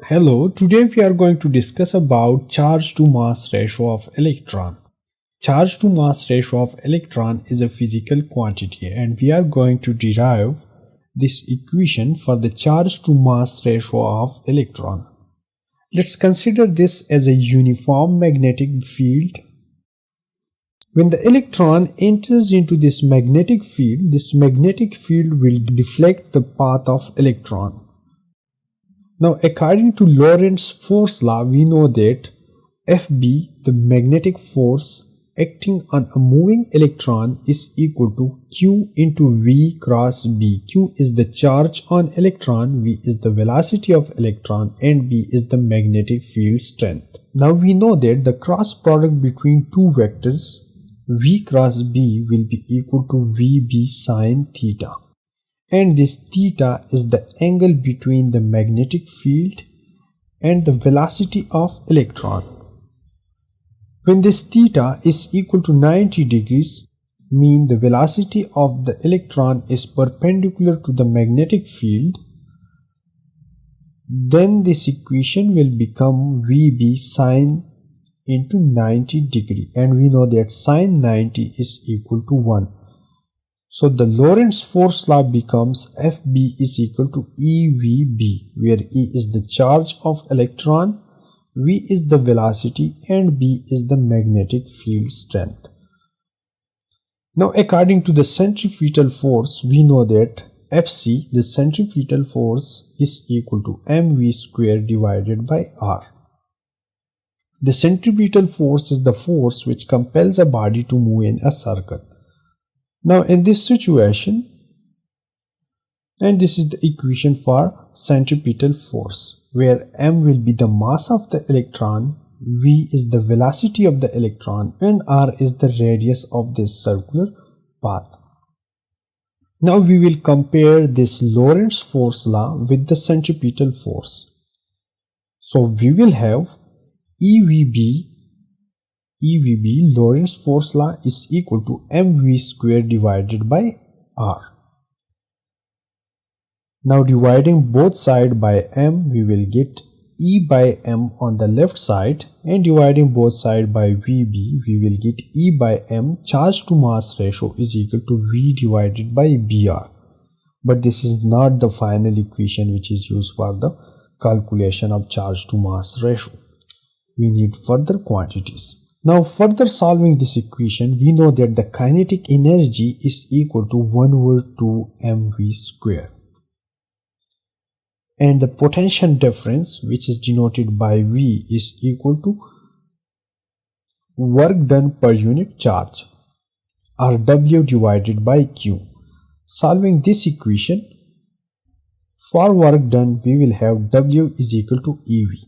Hello, today we are going to discuss about charge to mass ratio of electron. Charge to mass ratio of electron is a physical quantity and we are going to derive this equation for the charge to mass ratio of electron. Let's consider this as a uniform magnetic field. When the electron enters into this magnetic field will deflect the path of electron. Now, according to Lorentz Force Law, we know that Fb, the magnetic force acting on a moving electron, is equal to Q into V cross B. Q is the charge on electron, V is the velocity of electron, and B is the magnetic field strength. Now, we know that the cross product between two vectors, V cross B, will be equal to VB sine theta. And this theta is the angle between the magnetic field and the velocity of electron. When this theta is equal to 90 degrees, mean the velocity of the electron is perpendicular to the magnetic field, then this equation will become VB sine into 90 degree, and we know that sine 90 is equal to 1. So the Lorentz Force Law becomes Fb is equal to eVB, where E is the charge of electron, V is the velocity, and B is the magnetic field strength. Now, according to the centripetal force, we know that Fc, the centripetal force, is equal to mv square divided by r. The centripetal force is the force which compels a body to move in a circle. Now, in this situation, and this is the equation for centripetal force, where m will be the mass of the electron, v is the velocity of the electron, and r is the radius of this circular path. Now, we will compare this Lorentz Force Law with the centripetal force. So, we will have eVB Lorentz Force Law is equal to mv square divided by r. Now, dividing both sides by m, we will get E by m on the left side, and dividing both sides by Vb, we will get E by m. Charge to mass ratio is equal to V divided by Br. But this is not the final equation which is used for the calculation of charge to mass ratio. We need further quantities. Now, further solving this equation, we know that the kinetic energy is equal to 1 over 2 mv square. And the potential difference, which is denoted by V, is equal to work done per unit charge, or W divided by Q. Solving this equation, for work done, we will have W is equal to EV.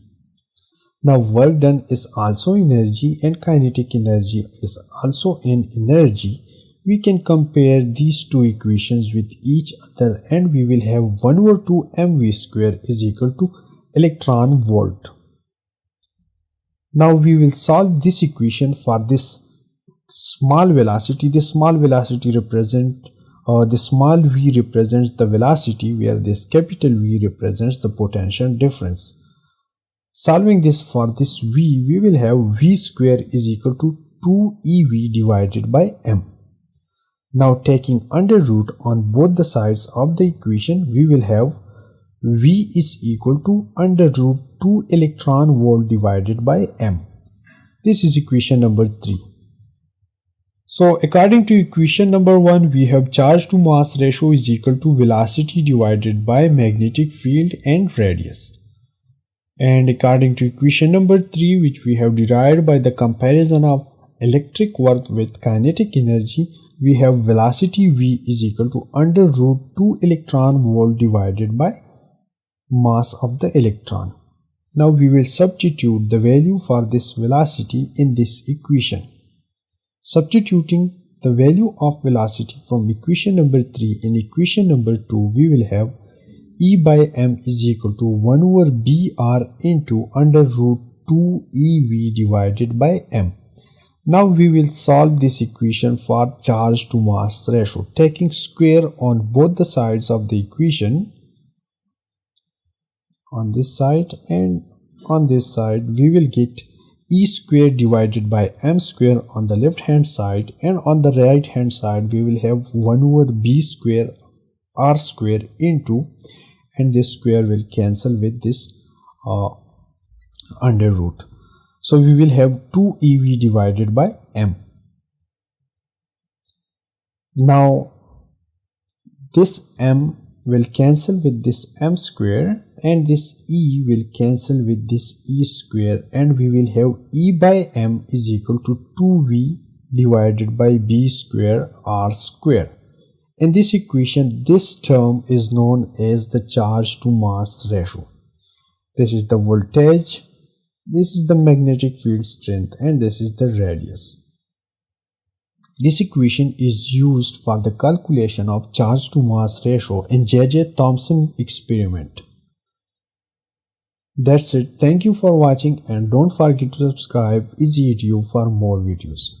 Now, work done is also energy and kinetic energy is also an energy. We can compare these two equations with each other and we will have 1 over 2 mv square is equal to electron volt. Now, we will solve this equation for this small velocity. The small velocity represents the small v represents the velocity, where this capital V represents the potential difference. Solving this for this V, we will have V square is equal to 2EV divided by M. Now, taking under root on both the sides of the equation, we will have V is equal to under root 2 electron volt divided by M. This is equation number 3. So, according to equation number 1, we have charge to mass ratio is equal to velocity divided by magnetic field and radius. And according to equation number 3, which we have derived by the comparison of electric work with kinetic energy, we have velocity V is equal to under root 2 electron volt divided by mass of the electron. Now, we will substitute the value for this velocity in this equation. Substituting the value of velocity from equation number 3 in equation number 2, we will have E by m is equal to 1 over Br into under root 2 EV divided by m. Now, we will solve this equation for charge to mass ratio. Taking square on both the sides of the equation, on this side, and on this side we will get E square divided by M square on the left hand side, and on the right hand side we will have 1 over B square R square into, and this square will cancel with this under root. So we will have 2 EV divided by M. Now this M will cancel with this M square, and this E will cancel with this E square, and we will have E by M is equal to 2V divided by B square R square. In this equation, this term is known as the charge to mass ratio. This is the voltage, this is the magnetic field strength, and this is the radius. This equation is used for the calculation of charge to mass ratio in J.J. Thomson experiment. That's it. Thank you for watching, and don't forget to subscribe easyedu for more videos.